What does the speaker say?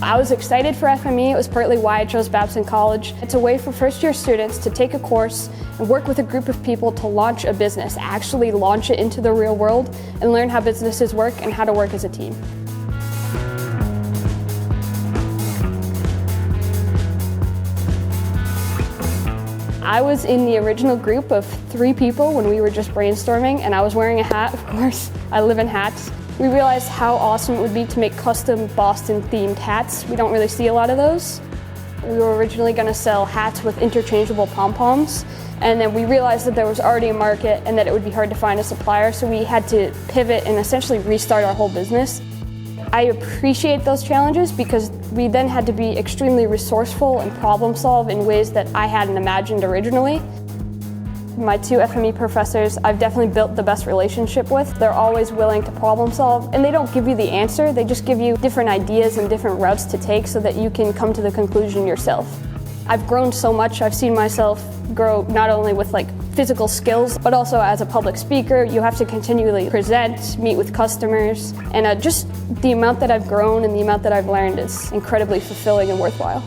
I was excited for FME. It was partly why I chose Babson College. It's a way for first-year students to take a course and work with a group of people to launch a business, actually launch it into the real world and learn how businesses work and how to work as a team. I was in the original group of 3 people when we were just brainstorming, and I was wearing a hat, of course. I live in hats. We realized how awesome it would be to make custom Boston-themed hats. We don't really see a lot of those. We were originally going to sell hats with interchangeable pom-poms, and then we realized that there was already a market and that it would be hard to find a supplier, so we had to pivot and essentially restart our whole business. I appreciate those challenges because we then had to be extremely resourceful and problem solve in ways that I hadn't imagined originally. My 2 FME professors I've definitely built the best relationship with. They're always willing to problem solve, and they don't give you the answer, they just give you different ideas and different routes to take so that you can come to the conclusion yourself. I've grown so much. I've seen myself grow not only with physical skills, but also as a public speaker. You have to continually present, meet with customers, and just the amount that I've grown and the amount that I've learned is incredibly fulfilling and worthwhile.